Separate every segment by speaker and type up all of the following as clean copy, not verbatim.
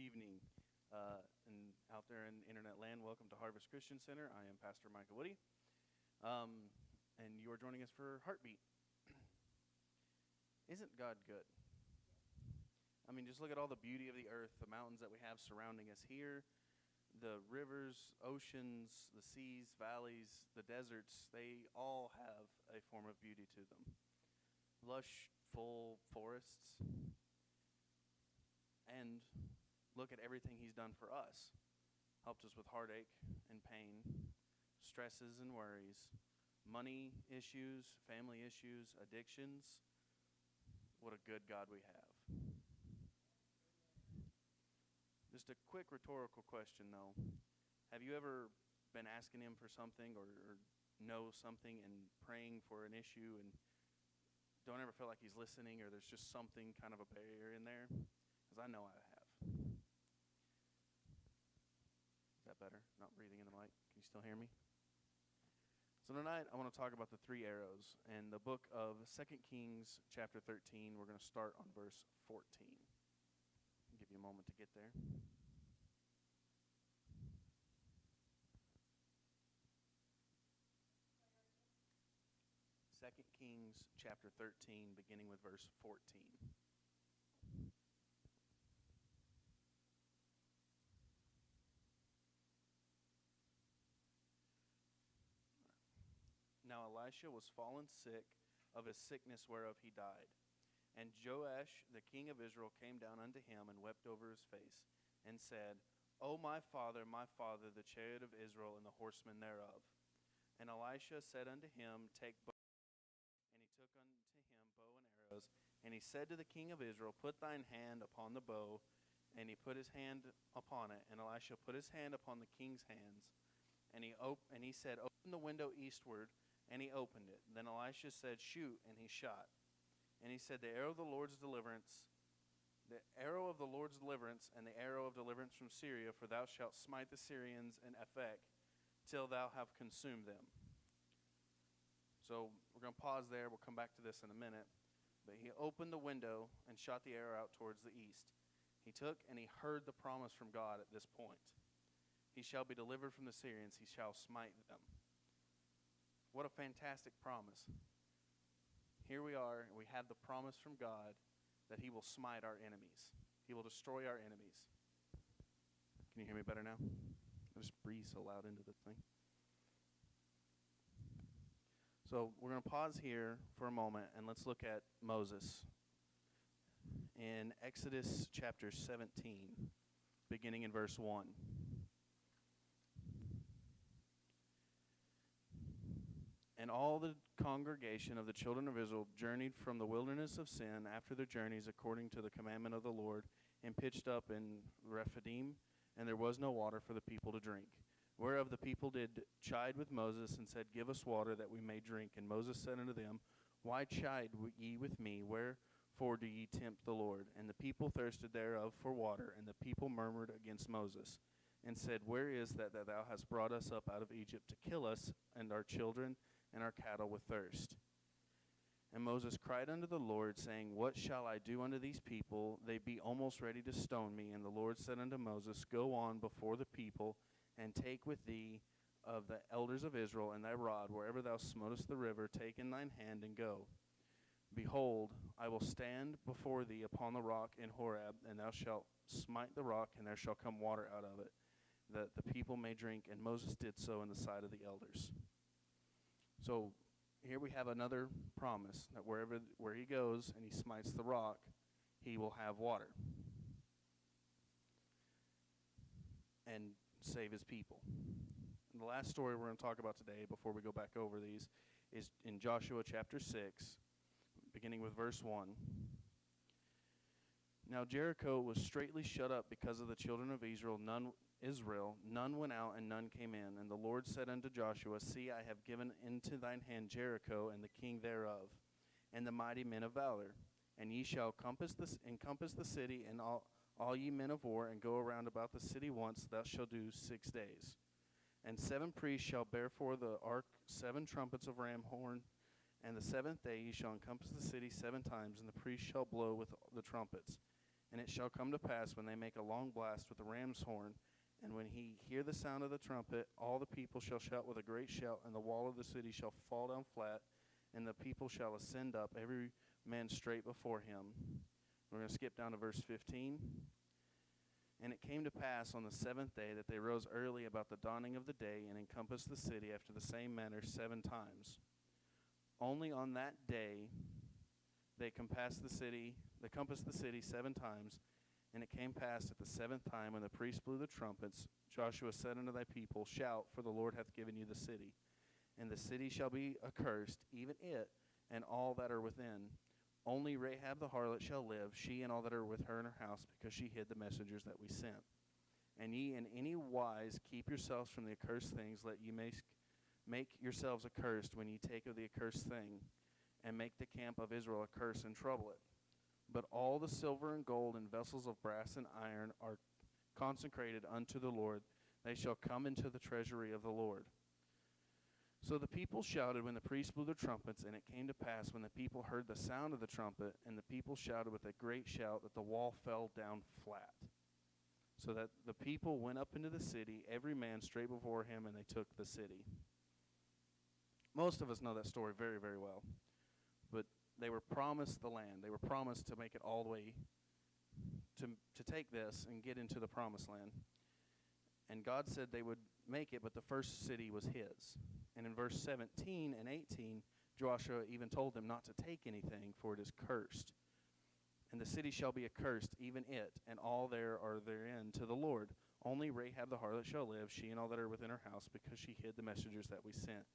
Speaker 1: evening. And out there in internet land, welcome to Harvest Christian Center. I am Pastor Michael Woody, and you are joining us for Heartbeat. Isn't God good? I mean, just look at all the beauty of the earth, the mountains that we have surrounding us here, the rivers, oceans, the seas, valleys, the deserts. They all have a form of beauty to them. Lush, full forests. And look at everything he's done for us. Helped us with heartache and pain, stresses and worries, money issues, family issues, addictions. What a good God we have. Just a quick rhetorical question, though. Have you ever been asking him for something or know something and praying for an issue and don't ever feel like he's listening, or there's just something kind of a barrier in there? Because I know I have. Is that better? Not breathing in the mic. Can you still hear me? So tonight I want to talk about the three arrows. In the book of 2 Kings chapter 13, we're going to start on verse 14. I'll give you a moment to get there. 2 Kings chapter 13, beginning with verse 14. Now Elisha was fallen sick of a sickness whereof he died. And Joash the king of Israel came down unto him and wept over his face, and said, O my father, the chariot of Israel and the horsemen thereof. And Elisha said unto him, Take bow. And he took unto him bow and arrows. And he said to the king of Israel, Put thine hand upon the bow. And he put his hand upon it. And Elisha put his hand upon the king's hands. And he said, Open the window eastward. And he opened it. Then Elisha said, Shoot. And he shot. And he said, The arrow of the Lord's deliverance, and the arrow of deliverance from Syria, for thou shalt smite the Syrians in Aphek, till thou have consumed them. So we're going to pause there. We'll come back to this in a minute. But he opened the window and shot the arrow out towards the east. He took and he heard the promise from God at this point. He shall be delivered from the Syrians. He shall smite them. What a fantastic promise. Here we are, and we have the promise from God that he will smite our enemies. He will destroy our enemies. Can you hear me better now? I just breathe so loud into this thing. So we're going to pause here for a moment, and let's look at Moses. In Exodus chapter 17, beginning in verse 1. And all the congregation of the children of Israel journeyed from the wilderness of Sin after their journeys according to the commandment of the Lord, and pitched up in Rephidim, and there was no water for the people to drink. Whereof the people did chide with Moses, and said, Give us water that we may drink. And Moses said unto them, Why chide ye with me? Wherefore do ye tempt the Lord? And the people thirsted thereof for water, and the people murmured against Moses, and said, Where is that thou hast brought us up out of Egypt to kill us and our children and our cattle with thirst? And Moses cried unto the Lord, saying, What shall I do unto these people? They be almost ready to stone me. And the Lord said unto Moses, Go on before the people, and take with thee of the elders of Israel and thy rod, wherever thou smotest the river, take in thine hand and go. Behold, I will stand before thee upon the rock in Horeb, and thou shalt smite the rock, and there shall come water out of it, that the people may drink. And Moses did so in the sight of the elders. So here we have another promise that where he goes and he smites the rock, he will have water and save his people. And the last story we're going to talk about today, before we go back over these, is in Joshua chapter 6, beginning with verse 1. Now Jericho was straitly shut up because of the children of Israel. None went out, and none came in. And the Lord said unto Joshua, See, I have given into thine hand Jericho, and the king thereof, and the mighty men of valor. And ye shall encompass the city, and all ye men of war, and go around about the city once. Thou shalt do 6 days. And 7 priests shall bear for the ark 7 trumpets of ram horn. And the 7th day ye shall encompass the city 7 times, and the priests shall blow with the trumpets. And it shall come to pass, when they make a long blast with the ram's horn, and when he hear the sound of the trumpet, all the people shall shout with a great shout, and the wall of the city shall fall down flat, and the people shall ascend up, every man straight before him. We're going to skip down to verse 15. And it came to pass on the seventh day that they rose early about the dawning of the day, and encompassed the city after the same manner 7 times. Only on that day they compassed the city 7 times. And it came past at the 7th time, when the priests blew the trumpets, Joshua said unto thy people, Shout, for the Lord hath given you the city. And the city shall be accursed, even it, and all that are within. Only Rahab the harlot shall live, she and all that are with her in her house, because she hid the messengers that we sent. And ye in any wise keep yourselves from the accursed things, let ye make yourselves accursed when ye take of the accursed thing, and make the camp of Israel accursed and trouble it. But all the silver and gold and vessels of brass and iron are consecrated unto the Lord. They shall come into the treasury of the Lord. So the people shouted when the priests blew the trumpets, and it came to pass, when the people heard the sound of the trumpet, and the people shouted with a great shout, that the wall fell down flat. So that the people went up into the city, every man straight before him, and they took the city. Most of us know that story very, very well. But they were promised the land. They were promised to make it all the way, to take this and get into the promised land. And God said they would make it, but the first city was his. And in verse 17 and 18, Joshua even told them not to take anything, for it is cursed. And the city shall be accursed, even it, and all there are therein, to the Lord. Only Rahab the harlot shall live, she and all that are within her house, because she hid the messengers that we sent.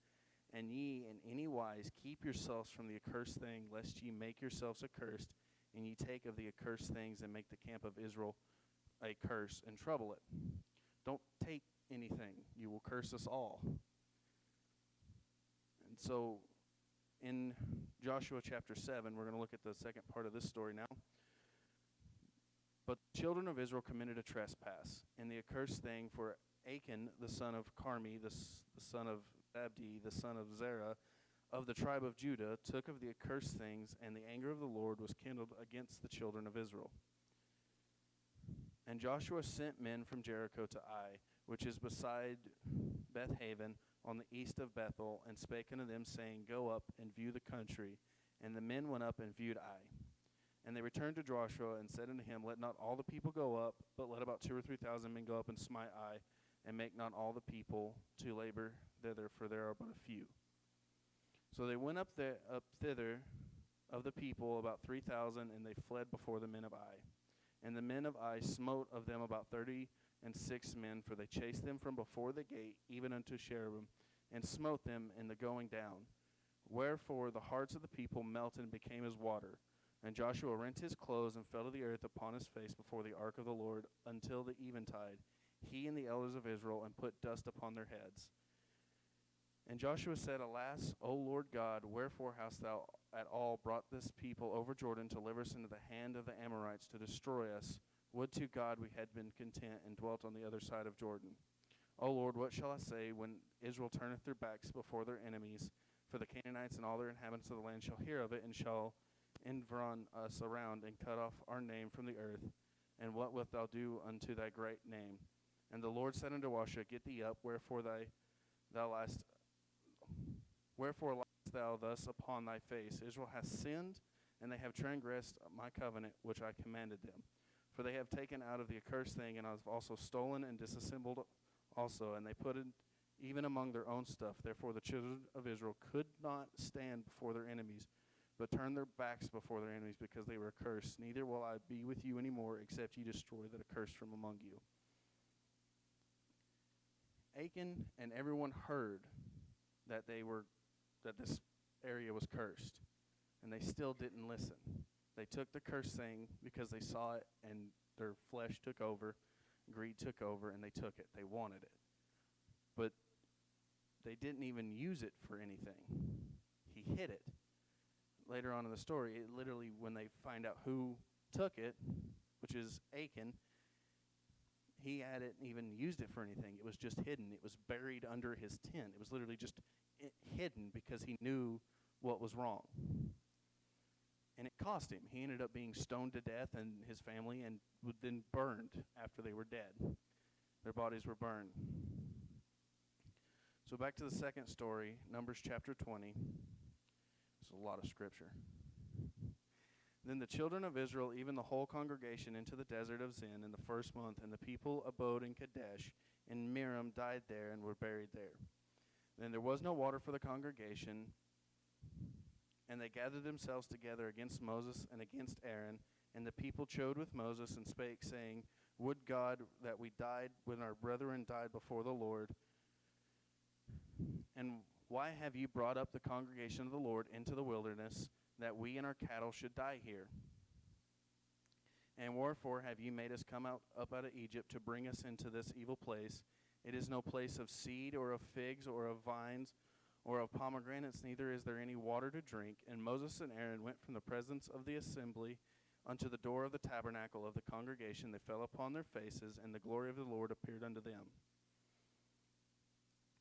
Speaker 1: And ye in any wise keep yourselves from the accursed thing, lest ye make yourselves accursed, and ye take of the accursed things, and make the camp of Israel a curse, and trouble it. Don't take anything. You will curse us all. And so in Joshua chapter 7, we're going to look at the second part of this story now. But the children of Israel committed a trespass, and the accursed thing, for Achan, the son of Carmi, the son of Abdi, the son of Zerah, of the tribe of Judah, took of the accursed things, and the anger of the Lord was kindled against the children of Israel. And Joshua sent men from Jericho to Ai, which is beside Beth-haven, on the east of Bethel, and spake unto them, saying, Go up and view the country. And the men went up and viewed Ai. And they returned to Joshua, and said unto him, Let not all the people go up, but let about 2,000 or 3,000 men go up and smite Ai, and make not all the people to labor thither, for there are but a few. So they went up thither of the people about 3,000, and they fled before the men of Ai. And the men of Ai smote of them about 36 men, for they chased them from before the gate, even unto Cherubim, and smote them in the going down. Wherefore the hearts of the people melted and became as water. And Joshua rent his clothes and fell to the earth upon his face before the ark of the Lord until the eventide, he and the elders of Israel, and put dust upon their heads. And Joshua said, Alas, O Lord God, wherefore hast thou at all brought this people over Jordan to deliver us into the hand of the Amorites to destroy us? Would to God we had been content and dwelt on the other side of Jordan. O Lord, what shall I say when Israel turneth their backs before their enemies? For the Canaanites and all their inhabitants of the land shall hear of it, and shall environ us around, and cut off our name from the earth. And what wilt thou do unto thy great name? And the Lord said unto Joshua, Get thee up, wherefore liest thou thus upon thy face? Israel hath sinned, and they have transgressed my covenant which I commanded them. For they have taken out of the accursed thing, and have also stolen and disassembled also, and they put it even among their own stuff. Therefore the children of Israel could not stand before their enemies, but turned their backs before their enemies, because they were accursed. Neither will I be with you any more, except ye destroy that accursed from among you. Achan and everyone heard that this area was cursed, and they still didn't listen. They took the cursed thing because they saw it, and their flesh took over, greed took over, and they took it. They wanted it. But they didn't even use it for anything. He hid it. Later on in the story, it literally, when they find out who took it, which is Achan, he hadn't even used it for anything. It was just hidden. It was buried under his tent. It was literally just hidden because he knew what was wrong. And it cost him. He ended up being stoned to death, and his family, and then burned after they were dead. Their bodies were burned. So back to the second story, Numbers chapter 20. It's a lot of scripture. Then the children of Israel, even the whole congregation, into the desert of Zin in the first month, and the people abode in Kadesh, and Miriam died there and were buried there. Then there was no water for the congregation, and they gathered themselves together against Moses and against Aaron, and the people chode with Moses and spake, saying, Would God that we died when our brethren died before the Lord. And why have you brought up the congregation of the Lord into the wilderness, that we and our cattle should die here? And wherefore have you made us come up out of Egypt to bring us into this evil place? It is no place of seed or of figs or of vines or of pomegranates, neither is there any water to drink. And Moses and Aaron went from the presence of the assembly unto the door of the tabernacle of the congregation. They fell upon their faces, and the glory of the Lord appeared unto them.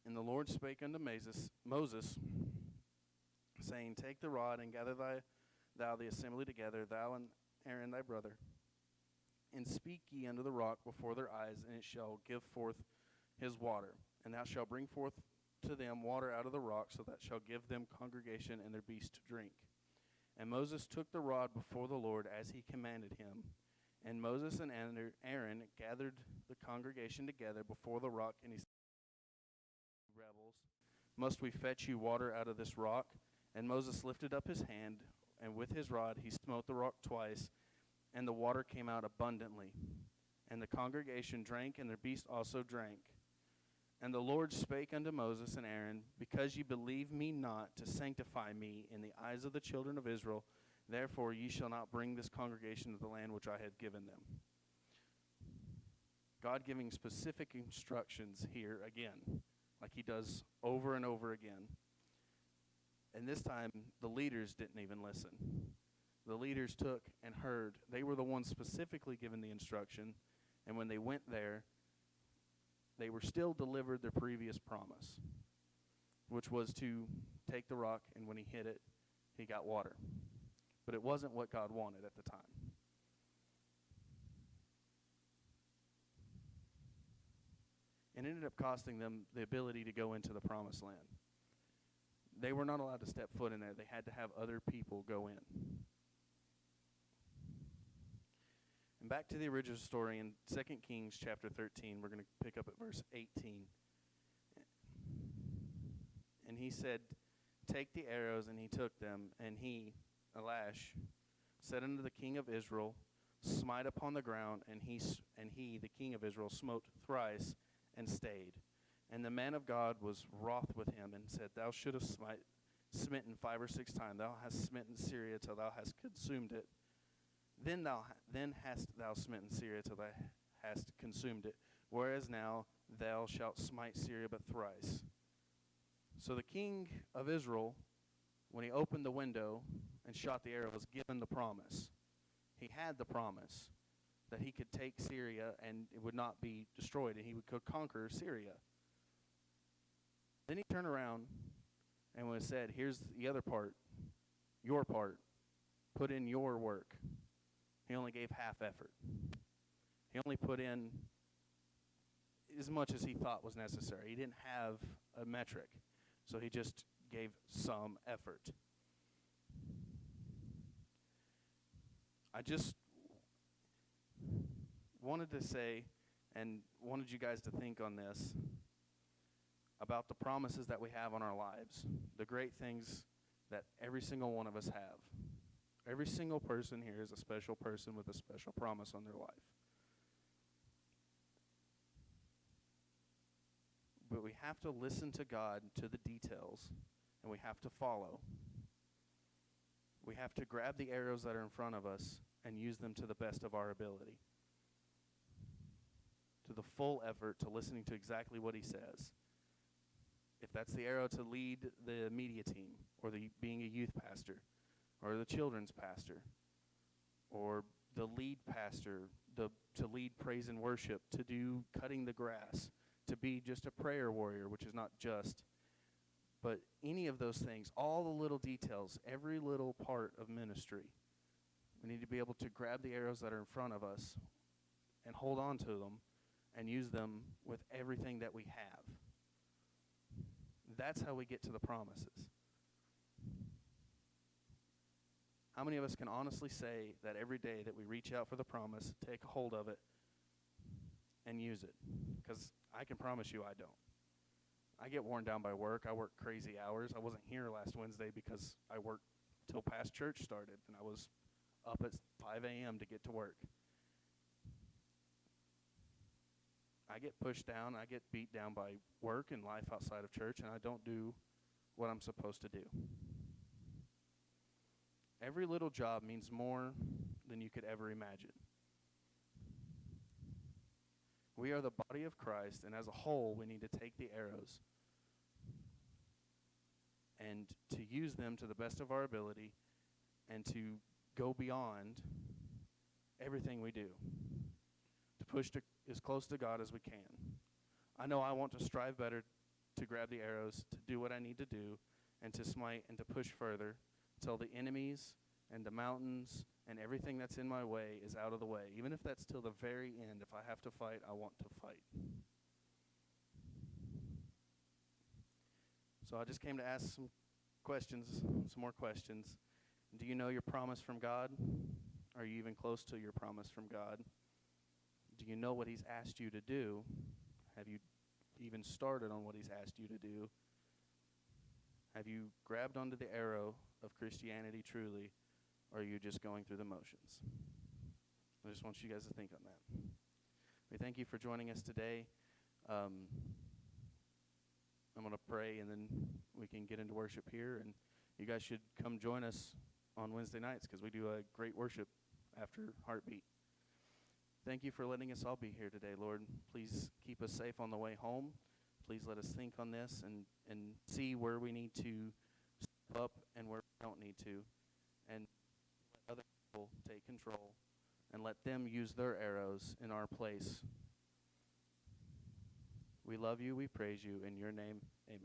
Speaker 1: And the Lord spake unto Moses, saying, Take the rod, and gather thou the assembly together, thou and Aaron thy brother, and speak ye unto the rock before their eyes, and it shall give forth his water. And thou shalt bring forth to them water out of the rock, so that shall give them congregation and their beasts to drink. And Moses took the rod before the Lord as he commanded him. And Moses and Aaron gathered the congregation together before the rock, and he said, Rebels, must we fetch you water out of this rock? And Moses lifted up his hand, and with his rod he smote the rock twice, and the water came out abundantly. And the congregation drank, and their beasts also drank. And the Lord spake unto Moses and Aaron, Because ye believe me not to sanctify me in the eyes of the children of Israel, therefore ye shall not bring this congregation to the land which I had given them. God giving specific instructions here again, like he does over and over again. And this time, the leaders didn't even listen. The leaders took and heard. They were the ones specifically given the instruction, and when they went there, they were still delivered their previous promise, which was to take the rock, and when he hit it, he got water. But it wasn't what God wanted at the time. And it ended up costing them the ability to go into the promised land. They were not allowed to step foot in there. They had to have other people go in. And back to the original story in 2 Kings chapter 13, we're going to pick up at verse 18. And he said, Take the arrows, and he took them, and he, Elash, said unto the king of Israel, Smite upon the ground, and he, the king of Israel, smote thrice, and stayed. And the man of God was wroth with him, and said, Thou shouldst have smitten 5 or 6 times. Thou hast smitten Syria till thou hast consumed it. Then hast thou smitten Syria till thou hast consumed it. Whereas now thou shalt smite Syria but thrice. So the king of Israel, when he opened the window and shot the arrow, was given the promise. He had the promise that he could take Syria and it would not be destroyed, and he could conquer Syria. Then he turned around and was said, Here's the other part, your part. Put in your work. He only gave half effort. He only put in as much as he thought was necessary. He didn't have a metric, so he just gave some effort. I just wanted to say and wanted you guys to think on this about the promises that we have on our lives, the great things that every single one of us have. Every single person here is a special person with a special promise on their life. But we have to listen to God, to the details, and we have to follow. We have to grab the arrows that are in front of us and use them to the best of our ability. To the full effort, to listening to exactly what he says. If that's the arrow to lead the media team, or being a youth pastor, or the children's pastor, or the lead pastor, to lead praise and worship, to do cutting the grass, to be just a prayer warrior, which is not just, but any of those things, all the little details, every little part of ministry, We need to be able to grab the arrows that are in front of us and hold on to them and use them with everything that we have. That's how we get to the promises. How many of us can honestly say that every day that we reach out for the promise, take hold of it, and use it? Because I can promise you I don't. I get worn down by work. I work crazy hours. I wasn't here last Wednesday because I worked till past church started, and I was up at 5 a.m. to get to work. I get pushed down. I get beat down by work and life outside of church, and I don't do what I'm supposed to do. Every little job means more than you could ever imagine. We are the body of Christ, and as a whole, we need to take the arrows and to use them to the best of our ability and to go beyond everything we do, to push as close to God as we can. I know I want to strive better to grab the arrows, to do what I need to do, and to smite and to push further till the enemies and the mountains and everything that's in my way is out of the way. Even if that's till the very end, if I have to fight, I want to fight. So I just came to ask some more questions. Do you know your promise from God? Are you even close to your promise from God? Do you know what he's asked you to do? Have you even started on what he's asked you to do? Have you grabbed onto the arrow of Christianity truly, or are you just going through the motions? I just want you guys to think on that. We thank you for joining us today. I'm going to pray, and then we can get into worship here. And you guys should come join us on Wednesday nights because we do a great worship after Heartbeat. Thank you for letting us all be here today, Lord. Please keep us safe on the way home. Please let us think on this and see where we need to step up and where we don't need to. And let other people take control and let them use their arrows in our place. We love you. We praise you. In your name, amen.